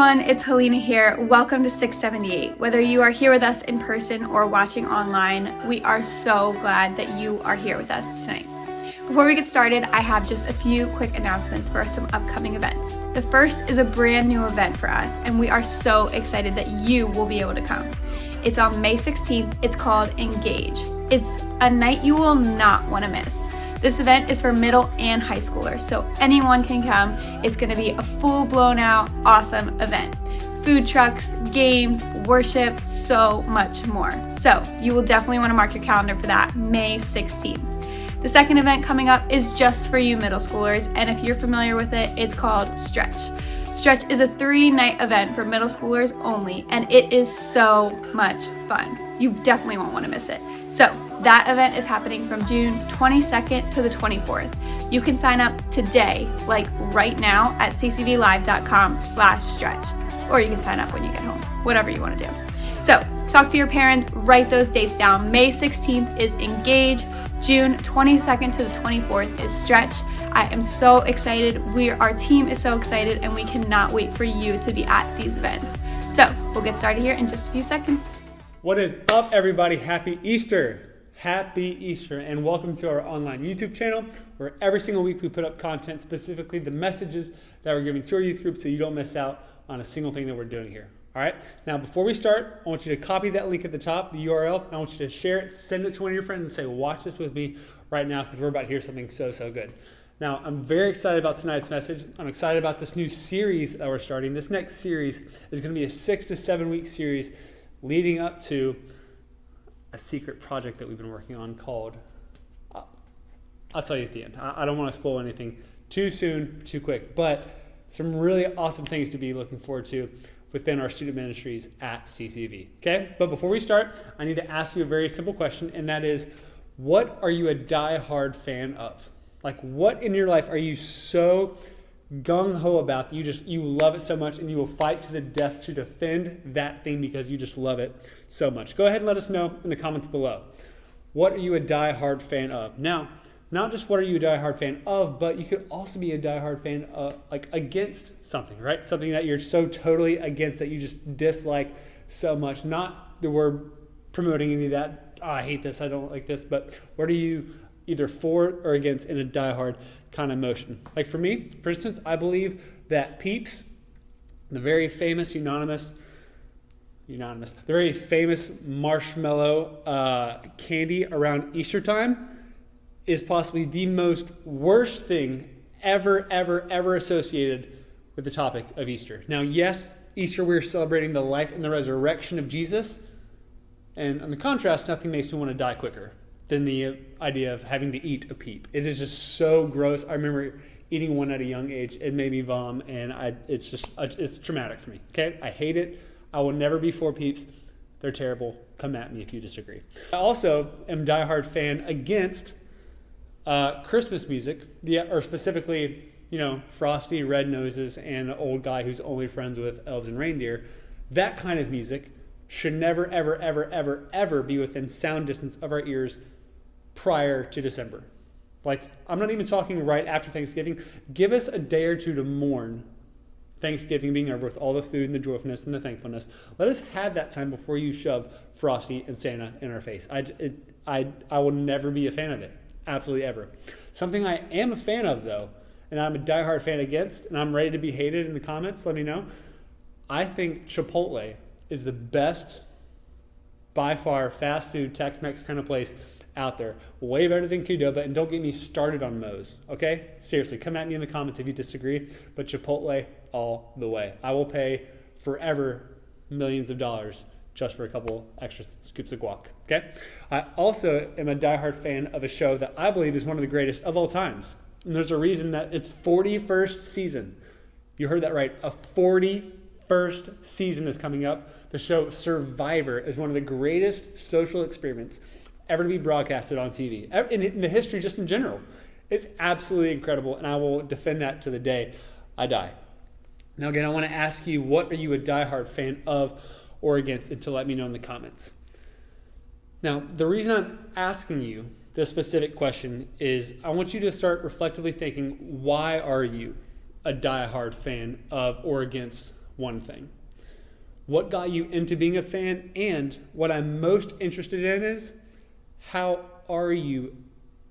everyone, it's Helena here. Welcome to 678. Whether you are here with us in person or watching online, we are so glad that you are here with us tonight. Before we get started, I have just a few quick announcements for some upcoming events. The first is a brand new event for us, and we are so excited that you will be able to come. It's on May 16th. It's called Engage. It's a night you will not want to miss. This event is for middle and high schoolers, so anyone can come. It's going to be a full blown out, awesome event. Food trucks, games, worship, so much more. So you will definitely want to mark your calendar for that, May 16th. The second event coming up is just for you middle schoolers, and if you're familiar with it, it's called Stretch. Stretch is a 3-night event for middle schoolers only, and it is so much fun. You definitely won't want to miss it. So that event is happening from June 22nd to the 24th. You can sign up today, like right now, at ccvlive.com/stretch, or you can sign up when you get home, whatever you want to do. So talk to your parents, write those dates down. May 16th is Engage. June 22nd to the 24th is Stretch. I am so excited. Our team is so excited, and we cannot wait for you to be at these events. So we'll get started here in just a few seconds. What is up, everybody? Happy Easter. Happy Easter, and welcome to our online YouTube channel, where every single week we put up content, specifically the messages that we're giving to our youth group, so you don't miss out on a single thing that we're doing here. All right, now before we start, I want you to copy that link at the top, the URL. I want you to share it, send it to one of your friends, and say, watch this with me right now, because we're about to hear something so good. Now, I'm very excited about tonight's message. I'm excited about this new series that we're starting. This next series is going to be a 6 to 7 week series leading up to a secret project that we've been working on called, I'll tell you at the end. I don't want to spoil anything too soon, too quick, but some really awesome things to be looking forward to within our student ministries at CCV, okay? But before we start, I need to ask you a very simple question, and that is, what are you a die-hard fan of? Like, what in your life are you so gung-ho about that you love it so much, and you will fight to the death to defend that thing because you just love it so much? Go ahead and let us know in the comments below. What are you a die-hard fan of? Now, not just what are you a die-hard fan of, but you could also be a die-hard fan of, like, against something, right? Something that you're so totally against that you just dislike so much. Not that we're promoting any of that, I hate this, I don't like this, but what are you either for or against in a die-hard kind of motion? Like for me, for instance, I believe that Peeps, the very famous the very famous marshmallow candy around Easter time, is possibly the most worst thing ever associated with the topic of Easter. Now, yes, Easter, we're celebrating the life and the resurrection of Jesus, and on the contrast, nothing makes me want to die quicker than the idea of having to eat a Peep. It is just so gross. I remember eating one at a young age. It made me vom, and it's traumatic for me, okay? I hate it. I will never be for Peeps. They're terrible. Come at me if you disagree. I also am a diehard fan against Christmas music, or specifically, Frosty, Red Noses, and an old guy who's only friends with elves and reindeer. That kind of music should never, ever be within sound distance of our ears prior to December. Like, I'm not even talking right after Thanksgiving. Give us a day or two to mourn Thanksgiving being over with all the food and the joyfulness and the thankfulness. Let us have that time before you shove Frosty and Santa in our face. I will never be a fan of it. Absolutely ever. Something I am a fan of, though, and I'm a diehard fan against, and I'm ready to be hated in the comments, let me know. I think Chipotle is the best, by far, fast food, Tex-Mex kind of place out there. Way better than Qdoba, and don't get me started on Moe's, okay? Seriously, come at me in the comments if you disagree, but Chipotle all the way. I will pay forever millions of dollars just for a couple extra scoops of guac, okay? I also am a diehard fan of a show that I believe is one of the greatest of all times. And there's a reason that it's 41st season. You heard that right. A 41st season is coming up. The show Survivor is one of the greatest social experiments ever to be broadcasted on TV, in the history just in general. It's absolutely incredible, and I will defend that to the day I die. Now, again, I want to ask you, what are you a diehard fan of or against, and to let me know in the comments. Now, the reason I'm asking you this specific question is I want you to start reflectively thinking, why are you a diehard fan of or against one thing. What got you into being a fan? And what I'm most interested in is, how are you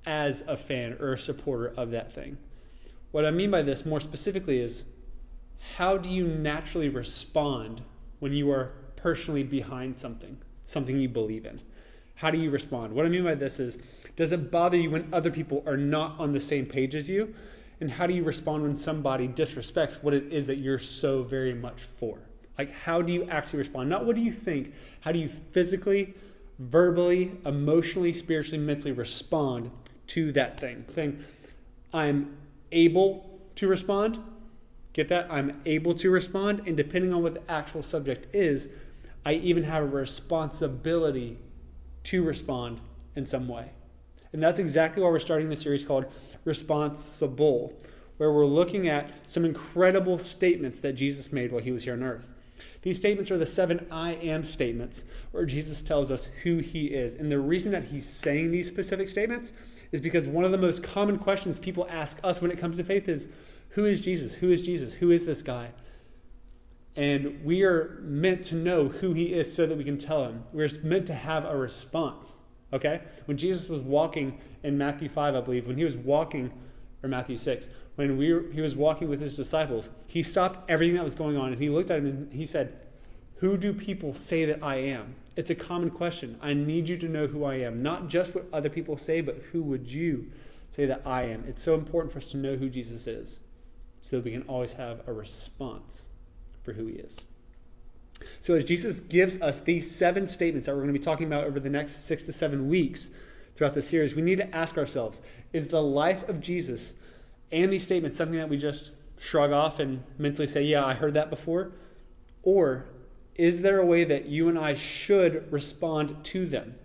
as a fan or a supporter of that thing? What I mean by this more specifically is, how do you naturally respond when you are personally behind something you believe in? How do you respond? What I mean by this is, does it bother you when other people are not on the same page as you? And how do you respond when somebody disrespects what it is that you're so very much for? Like, how do you actually respond? Not what do you think, how do you physically, verbally, emotionally, spiritually, mentally respond to that thing? I'm able to respond. Get that? I'm able to respond. And depending on what the actual subject is, I even have a responsibility to respond in some way. And that's exactly why we're starting the series called Responseable, where we're looking at some incredible statements that Jesus made while he was here on earth. These statements are the 7 I am statements, where Jesus tells us who he is. And the reason that he's saying these specific statements is because one of the most common questions people ask us when it comes to faith is, who is Jesus? Who is Jesus? Who is this guy? And we are meant to know who he is so that we can tell him. We're meant to have a response, okay? When Jesus was walking in Matthew 5, I believe, when he was walking, or Matthew 6, when he was walking with his disciples, he stopped everything that was going on and he looked at him and he said, who do people say that I am? It's a common question. I need you to know who I am. Not just what other people say, but who would you say that I am? It's so important for us to know who Jesus is so that we can always have a response for who he is. So as Jesus gives us these 7 statements that we're going to be talking about over the next 6 to 7 weeks throughout the series, we need to ask ourselves, is the life of Jesus and these statements something that we just shrug off and mentally say, yeah, I heard that before? Or is there a way that you and I should respond to them?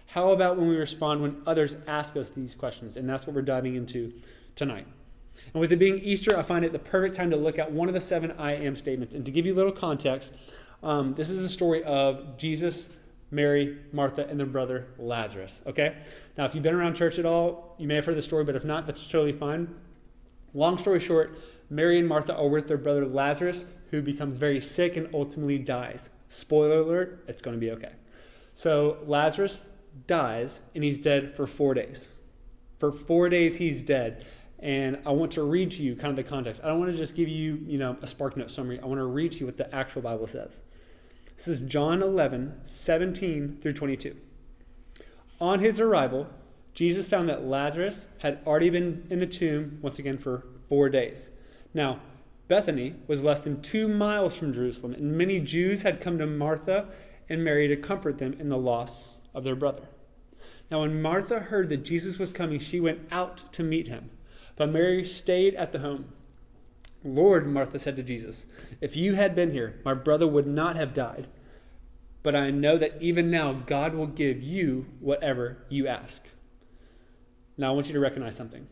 How about when we respond when others ask us these questions? And that's what we're diving into tonight. And with it being Easter, I find it the perfect time to look at one of the 7 I am statements. And to give you a little context, this is the story of Jesus, Mary, Martha, and their brother Lazarus. Okay? Now, if you've been around church at all, you may have heard the story, but if not, that's totally fine. Long story short, Mary and Martha are with their brother Lazarus, who becomes very sick and ultimately dies. Spoiler alert, it's going to be okay. So Lazarus dies, and he's dead for 4 days. For 4 days, he's dead. And I want to read to you kind of the context. I don't want to just give you, a Spark Note summary. I want to read to you what the actual Bible says. This is John 11, 17 through 22. On his arrival, Jesus found that Lazarus had already been in the tomb, once again, for 4 days. Now, Bethany was less than 2 miles from Jerusalem, and many Jews had come to Martha and Mary to comfort them in the loss of their brother. Now, when Martha heard that Jesus was coming, she went out to meet him. But Mary stayed at the home. Lord, Martha said to Jesus, if you had been here, my brother would not have died. But I know that even now God will give you whatever you ask. Now I want you to recognize something.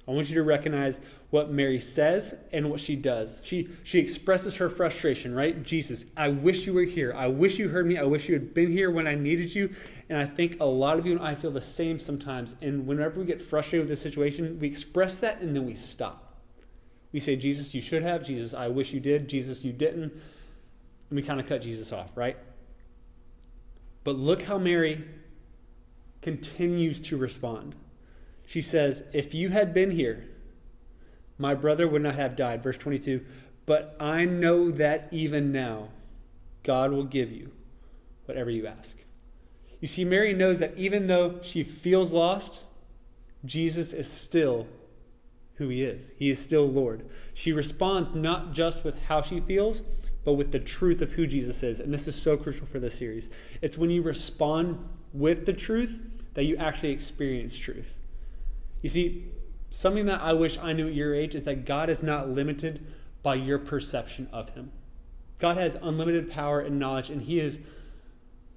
I want you to recognize what Mary says and what she does. She expresses her frustration, right? Jesus, I wish you were here. I wish you heard me. I wish you had been here when I needed you. And I think a lot of you and I feel the same sometimes. And whenever we get frustrated with a situation, we express that and then we stop. We say, Jesus, you should have. Jesus, I wish you did. Jesus, you didn't. And we kind of cut Jesus off, right? But look how Mary continues to respond. She says, if you had been here, my brother would not have died. Verse 22, but I know that even now, God will give you whatever you ask. You see, Mary knows that even though she feels lost, Jesus is still who he is. He is still Lord. She responds not just with how she feels, but with the truth of who Jesus is. And this is so crucial for this series. It's when you respond with the truth that you actually experience truth. You see, something that I wish I knew at your age is that God is not limited by your perception of him. God has unlimited power and knowledge, and he is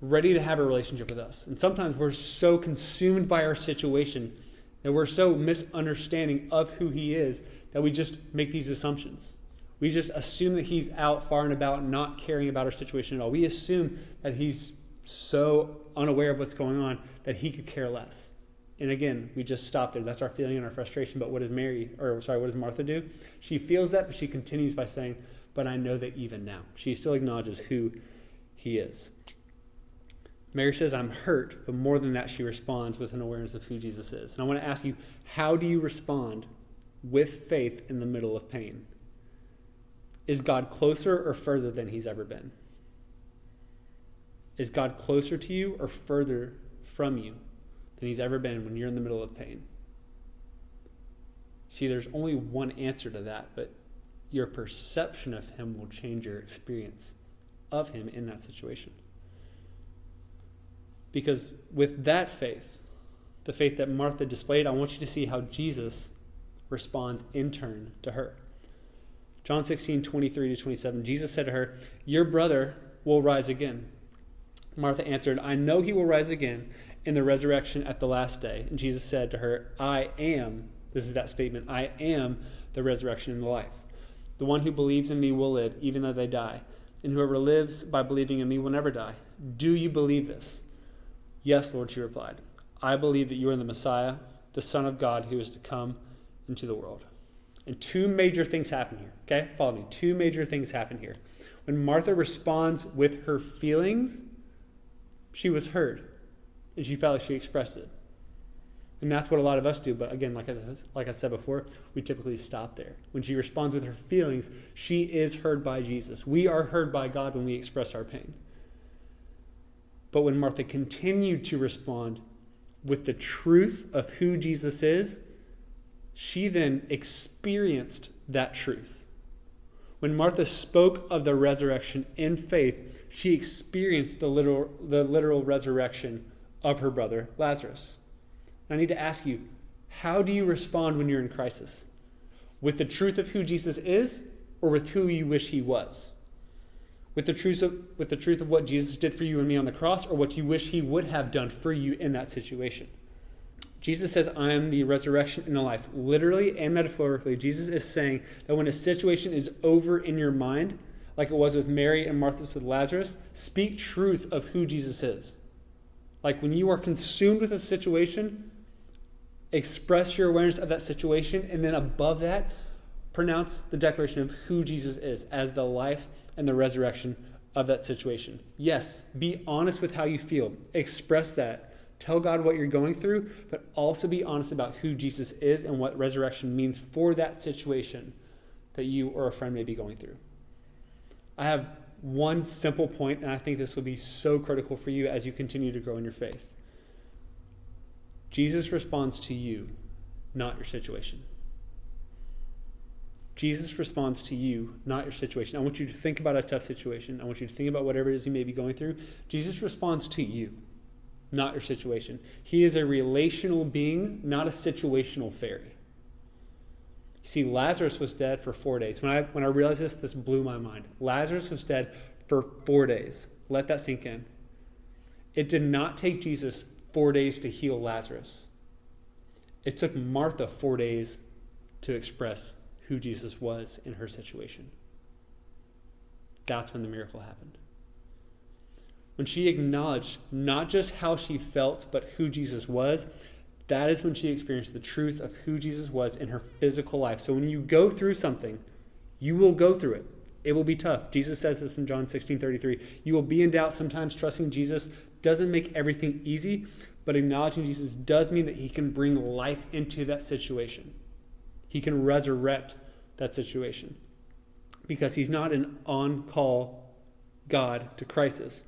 ready to have a relationship with us. And sometimes we're so consumed by our situation that we're so misunderstanding of who he is that we just make these assumptions. We just assume that he's out far and about, not caring about our situation at all. We assume that he's so unaware of what's going on that he could care less. And again, we just stop there. That's our feeling and our frustration. But what does Martha do? She feels that, but she continues by saying, but I know that even now. She still acknowledges who he is. Mary says, I'm hurt, but more than that, she responds with an awareness of who Jesus is. And I want to ask you, how do you respond with faith in the middle of pain? Is God closer or further than he's ever been? Is God closer to you or further from you than he's ever been when you're in the middle of pain? See, there's only one answer to that, but your perception of him will change your experience of him in that situation. Because with that faith, the faith that Martha displayed, I want you to see how Jesus responds in turn to her. John 16:23-27, Jesus said to her, your brother will rise again. Martha answered, I know he will rise again in the resurrection at the last day. And Jesus said to her, I am, this is that statement, I am the resurrection and the life. The one who believes in me will live, even though they die. And whoever lives by believing in me will never die. Do you believe this? Yes, Lord, she replied. I believe that you are the Messiah, the Son of God who is to come into the world. And two major things happen here. Okay, follow me. Two major things happen here. When Martha responds with her feelings, she was heard, and she felt like she expressed it. And that's what a lot of us do. But again, like I said before, we typically stop there. When she responds with her feelings, she is heard by Jesus. We are heard by God when we express our pain. But when Martha continued to respond with the truth of who Jesus is, she then experienced that truth. When Martha spoke of the resurrection in faith, she experienced the literal resurrection of her brother Lazarus. And I need to ask you, how do you respond when you're in crisis? With the truth of who Jesus is, or with who you wish he was? With the truth of what Jesus did for you and me on the cross, or what you wish he would have done for you in that situation? Jesus says, I am the resurrection and the life. Literally and metaphorically, Jesus is saying that when a situation is over in your mind, like it was with Mary and Martha with Lazarus, speak truth of who Jesus is. Like when you are consumed with a situation, express your awareness of that situation, and then above that, pronounce the declaration of who Jesus is as the life and the resurrection of that situation. Yes, be honest with how you feel. Express that. Tell God what you're going through, but also be honest about who Jesus is and what resurrection means for that situation that you or a friend may be going through. I have one simple point, and I think this will be so critical for you as you continue to grow in your faith. Jesus responds to you, not your situation. Jesus responds to you, not your situation. I want you to think about a tough situation. I want you to think about whatever it is you may be going through. Jesus responds to you, not your situation. He is a relational being, not a situational fairy. See, Lazarus was dead for 4 days. When I realized this blew my mind. Lazarus was dead for 4 days. Let that sink in. It did not take Jesus 4 days to heal Lazarus. It took Martha 4 days to express who Jesus was in her situation. That's when the miracle happened. When she acknowledged not just how she felt, but who Jesus was, that is when she experienced the truth of who Jesus was in her physical life. So when you go through something, you will go through it. It will be tough. Jesus says this in John 16:33. You will be in doubt sometimes. Trusting Jesus doesn't make everything easy, but acknowledging Jesus does mean that he can bring life into that situation. He can resurrect that situation because he's not an on-call God to crisis.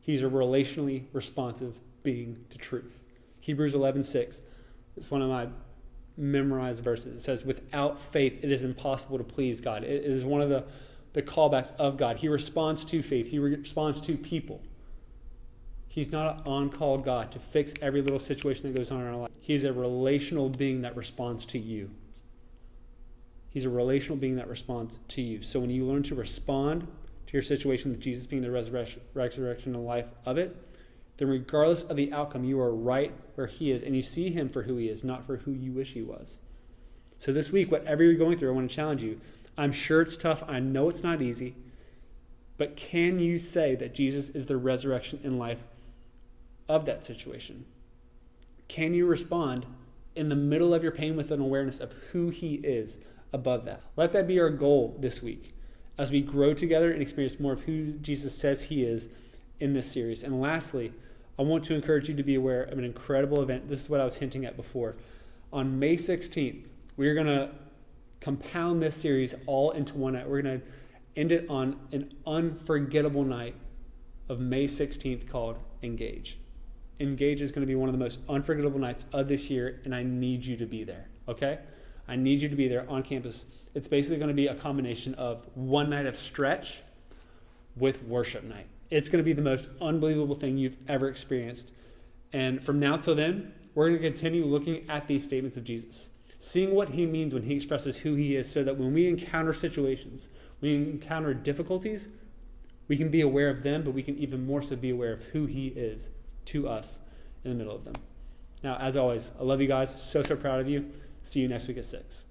He's a relationally responsive being to truth. Hebrews 11:6 is one of my memorized verses. It says, without faith, it is impossible to please God. It is one of the callbacks of God. He responds to faith. He responds to people. He's not an on-call God to fix every little situation that goes on in our life. He's a relational being that responds to you. He's a relational being that responds to you. So when you learn to respond to your situation with Jesus being the resurrection and life of it, then regardless of the outcome, you are right where he is, and you see him for who he is, not for who you wish he was. So this week, whatever you're going through, I want to challenge you. I'm sure it's tough. I know it's not easy. But can you say that Jesus is the resurrection and life of that situation? Can you respond in the middle of your pain with an awareness of who he is above that? Let that be our goal this week as we grow together and experience more of who Jesus says he is in this series. And lastly, I want to encourage you to be aware of an incredible event. This is what I was hinting at before. On May 16th, we're going to compound this series all into one night. We're going to end it on an unforgettable night of May 16th called Engage. Engage is going to be one of the most unforgettable nights of this year, and I need you to be there, okay? I need you to be there on campus. It's basically going to be a combination of one night of stretch with worship night. It's going to be the most unbelievable thing you've ever experienced. And from now till then, we're going to continue looking at these statements of Jesus, seeing what he means when he expresses who he is, so that when we encounter situations, we encounter difficulties, we can be aware of them, but we can even more so be aware of who he is to us in the middle of them. Now, as always, I love you guys. So proud of you. See you next week at 6.